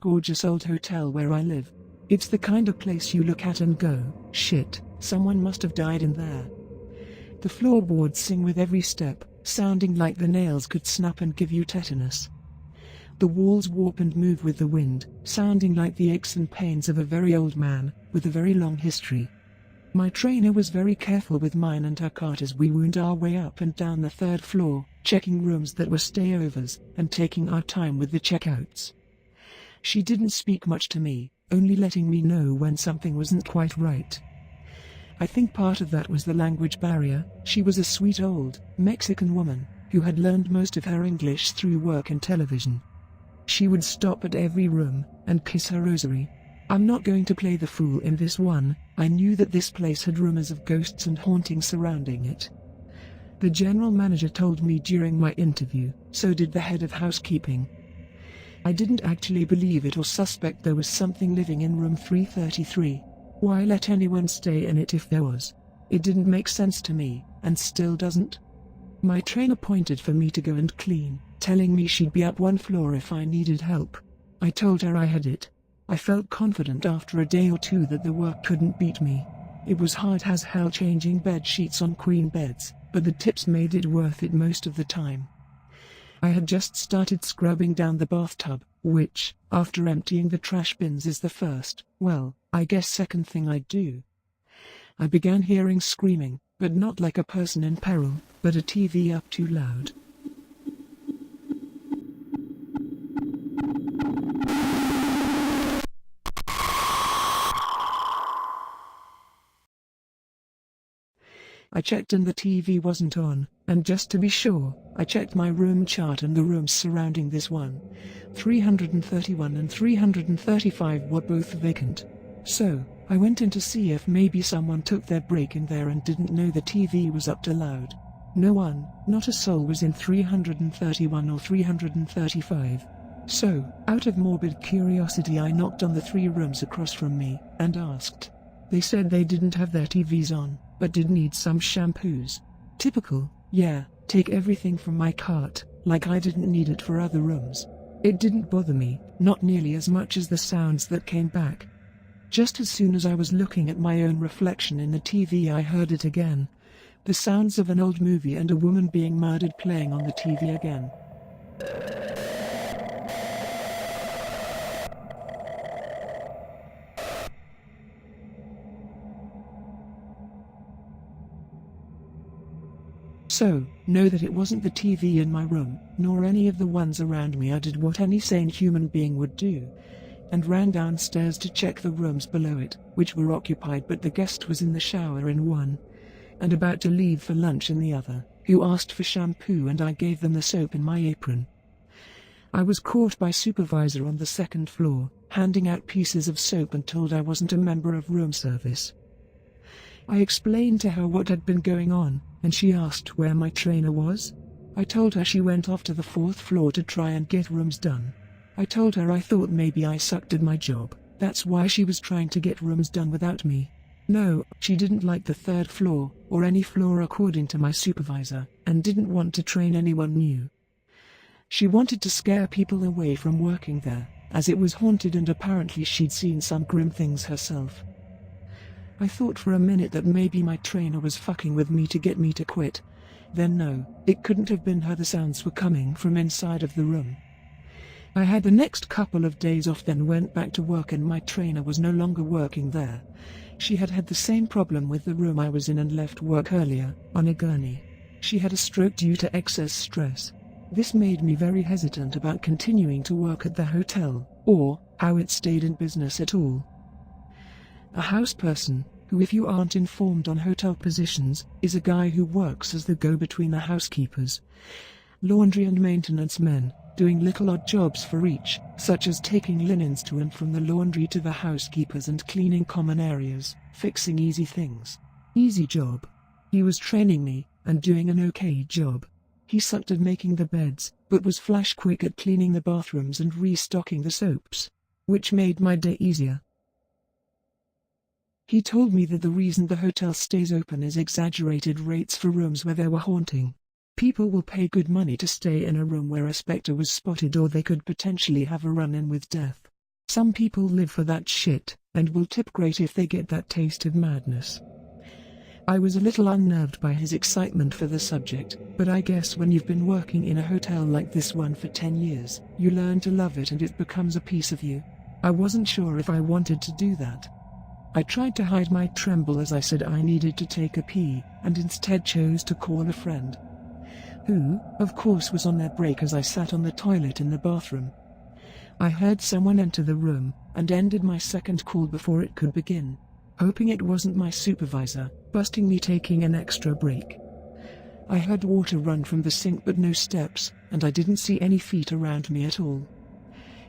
gorgeous old hotel where I live. It's the kind of place you look at and go, shit, someone must have died in there. The floorboards sing with every step, sounding like the nails could snap and give you tetanus. The walls warp and move with the wind, sounding like the aches and pains of a very old man, with a very long history. My trainer was very careful with mine and her cart as we wound our way up and down the third floor, checking rooms that were stayovers, and taking our time with the checkouts. She didn't speak much to me, only letting me know when something wasn't quite right. I think part of that was the language barrier. She was a sweet old, Mexican woman, who had learned most of her English through work and television. She would stop at every room, and kiss her rosary. I'm not going to play the fool in this one. I knew that this place had rumors of ghosts and hauntings surrounding it. The general manager told me during my interview, so did the head of housekeeping. I didn't actually believe it or suspect there was something living in room 333. Why let anyone stay in it if there was? It didn't make sense to me, and still doesn't. My trainer pointed for me to go and clean, telling me she'd be up one floor if I needed help. I told her I had it. I felt confident after a day or two that the work couldn't beat me. It was hard as hell changing bed sheets on queen beds, but the tips made it worth it most of the time. I had just started scrubbing down the bathtub, which, after emptying the trash bins, is the first, well, I guess second thing I'd do. I began hearing screaming, but not like a person in peril, but a TV up too loud. I checked and the TV wasn't on, and just to be sure, I checked my room chart and the rooms surrounding this one. 331 and 335 were both vacant. So, I went in to see if maybe someone took their break in there and didn't know the TV was up too loud. No one, not a soul was in 331 or 335. So, out of morbid curiosity, I knocked on the 3 rooms across from me, and asked. They said they didn't have their TVs on, but did need some shampoos. Typical, yeah, take everything from my cart, like I didn't need it for other rooms. It didn't bother me, not nearly as much as the sounds that came back. Just as soon as I was looking at my own reflection in the TV, I heard it again. The sounds of an old movie and a woman being murdered playing on the TV again. So, know that it wasn't the TV in my room, nor any of the ones around me. I did what any sane human being would do, and ran downstairs to check the rooms below it, which were occupied, but the guest was in the shower in one, and about to leave for lunch in the other, who asked for shampoo and I gave them the soap in my apron. I was caught by supervisor on the second floor, handing out pieces of soap, and told I wasn't a member of room service. I explained to her what had been going on, and she asked where my trainer was. I told her she went off to the 4th floor to try and get rooms done. I told her I thought maybe I sucked at my job, that's why she was trying to get rooms done without me. No, she didn't like the 3rd floor, or any floor according to my supervisor, and didn't want to train anyone new. She wanted to scare people away from working there, as it was haunted and apparently she'd seen some grim things herself. I thought for a minute that maybe my trainer was fucking with me to get me to quit. Then no, it couldn't have been her. The sounds were coming from inside of the room. I had the next couple of days off, then went back to work, and my trainer was no longer working there. She had had the same problem with the room I was in and left work earlier, on a gurney. She had a stroke due to excess stress. This made me very hesitant about continuing to work at the hotel, or how it stayed in business at all. A house person, who, if you aren't informed on hotel positions, is a guy who works as the go-between the housekeepers, laundry and maintenance men, doing little odd jobs for each, such as taking linens to and from the laundry to the housekeepers and cleaning common areas, fixing easy things. Easy job. He was training me, and doing an okay job. He sucked at making the beds, but was flash quick at cleaning the bathrooms and restocking the soaps, which made my day easier. He told me that the reason the hotel stays open is exaggerated rates for rooms where there were haunting. People will pay good money to stay in a room where a spectre was spotted, or they could potentially have a run-in with death. Some people live for that shit, and will tip great if they get that taste of madness. I was a little unnerved by his excitement for the subject, but I guess when you've been working in a hotel like this one for 10 years, you learn to love it and it becomes a piece of you. I wasn't sure if I wanted to do that. I tried to hide my tremble as I said I needed to take a pee, and instead chose to call a friend, who, of course, was on their break as I sat on the toilet in the bathroom. I heard someone enter the room, and ended my second call before it could begin, hoping it wasn't my supervisor, busting me taking an extra break. I heard water run from the sink but no steps, and I didn't see any feet around me at all.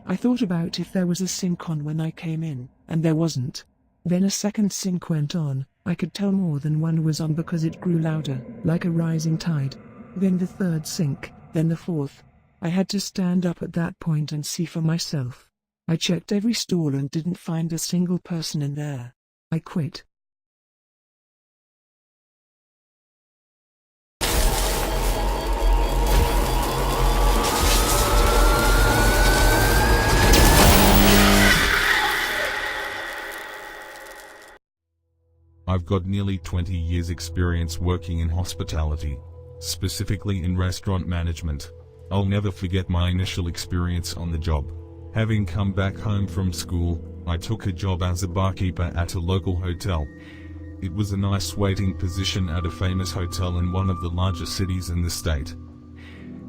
I thought about if there was a sink on when I came in, and there wasn't. Then a second sink went on. I could tell more than one was on because it grew louder, like a rising tide. Then the third sink, then the fourth. I had to stand up at that point and see for myself. I checked every stall and didn't find a single person in there. I quit. I've got nearly 20 years experience working in hospitality, specifically in restaurant management. I'll never forget my initial experience on the job. Having come back home from school, I took a job as a barkeeper at a local hotel. It was a nice waiting position at a famous hotel in one of the largest cities in the state.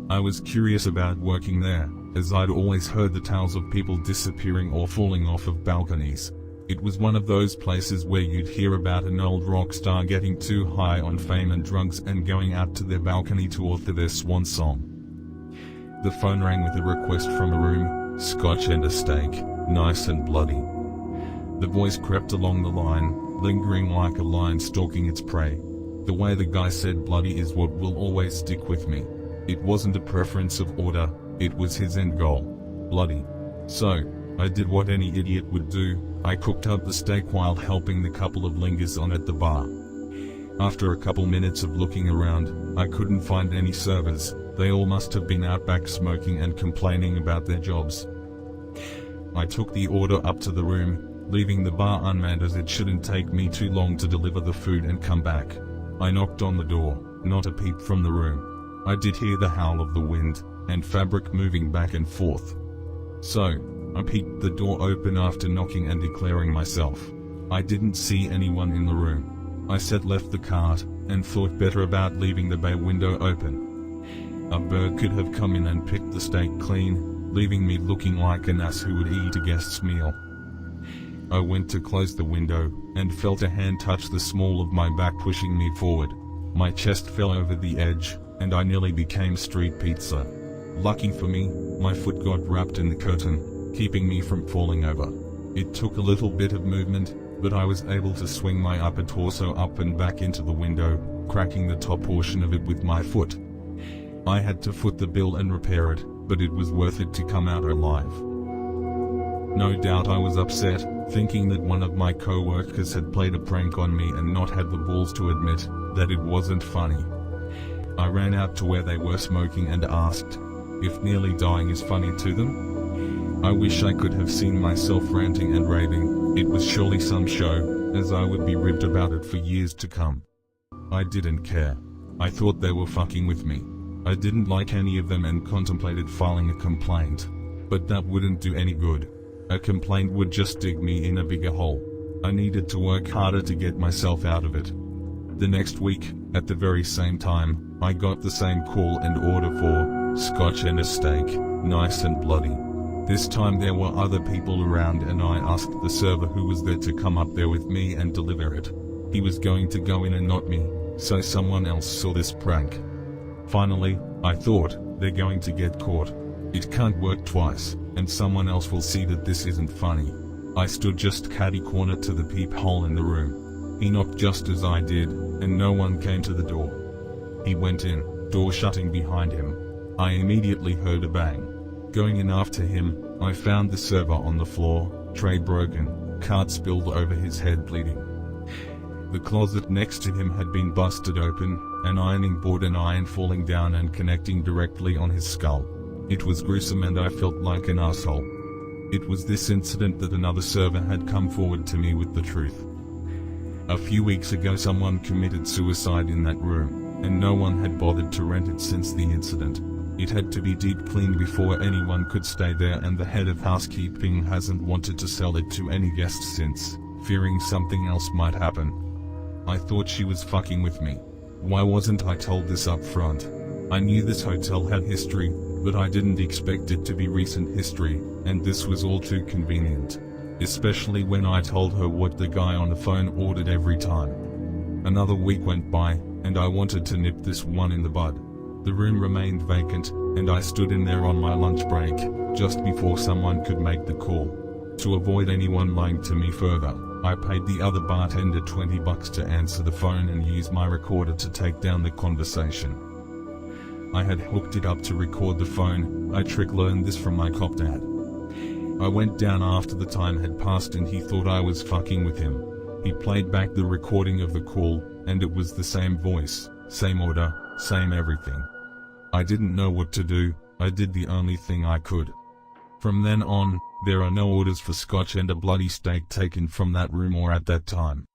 I was curious about working there, as I'd always heard the tales of people disappearing or falling off of balconies. It was one of those places where you'd hear about an old rock star getting too high on fame and drugs and going out to their balcony to author their swan song. The phone rang with a request from a room, scotch and a steak, nice and bloody. The voice crept along the line, lingering like a lion stalking its prey. The way the guy said bloody is what will always stick with me. It wasn't a preference of order, it was his end goal. Bloody. So, I did what any idiot would do. I cooked up the steak while helping the couple of lingers on at the bar. After a couple minutes of looking around, I couldn't find any servers. They all must have been out back smoking and complaining about their jobs. I took the order up to the room, leaving the bar unmanned as it shouldn't take me too long to deliver the food and come back. I knocked on the door, not a peep from the room. I did hear the howl of the wind, and fabric moving back and forth. So, I peeked the door open after knocking and declaring myself. I didn't see anyone in the room. I said left the cart, and thought better about leaving the bay window open. A bird could have come in and picked the steak clean, leaving me looking like an ass who would eat a guest's meal. I went to close the window, and felt a hand touch the small of my back pushing me forward. My chest fell over the edge, and I nearly became street pizza. Lucky for me, my foot got wrapped in the curtain, keeping me from falling over. It took a little bit of movement, but I was able to swing my upper torso up and back into the window, cracking the top portion of it with my foot. I had to foot the bill and repair it, but it was worth it to come out alive. No doubt I was upset, thinking that one of my co-workers had played a prank on me and not had the balls to admit that it wasn't funny. I ran out to where they were smoking and asked if nearly dying is funny to them. I wish I could have seen myself ranting and raving. It was surely some show, as I would be ribbed about it for years to come. I didn't care. I thought they were fucking with me. I didn't like any of them and contemplated filing a complaint. But that wouldn't do any good. A complaint would just dig me in a bigger hole. I needed to work harder to get myself out of it. The next week, at the very same time, I got the same call and order for scotch and a steak, nice and bloody. This time there were other people around and I asked the server who was there to come up there with me and deliver it. He was going to go in and not me, so someone else saw this prank. Finally, I thought, they're going to get caught. It can't work twice, and someone else will see that this isn't funny. I stood just catty-corner to the peephole in the room. He knocked just as I did, and no one came to the door. He went in, door shutting behind him. I immediately heard a bang. Going in after him, I found the server on the floor, tray broken, card spilled over his head bleeding. The closet next to him had been busted open, an ironing board and iron falling down and connecting directly on his skull. It was gruesome and I felt like an asshole. It was this incident that another server had come forward to me with the truth. A few weeks ago someone committed suicide in that room, and no one had bothered to rent it since the incident. It had to be deep cleaned before anyone could stay there, and the head of housekeeping hasn't wanted to sell it to any guests since, fearing something else might happen. I thought she was fucking with me. Why wasn't I told this up front? I knew this hotel had history, but I didn't expect it to be recent history, and this was all too convenient. Especially when I told her what the guy on the phone ordered every time. Another week went by, and I wanted to nip this one in the bud. The room remained vacant, and I stood in there on my lunch break, just before someone could make the call. To avoid anyone lying to me further, I paid the other bartender $20 to answer the phone and use my recorder to take down the conversation. I had hooked it up to record the phone. I learned this from my cop dad. I went down after the time had passed and he thought I was fucking with him. He played back the recording of the call, and it was the same voice, same order, same everything. I didn't know what to do. I did the only thing I could. From then on, there are no orders for scotch and a bloody steak taken from that room or at that time.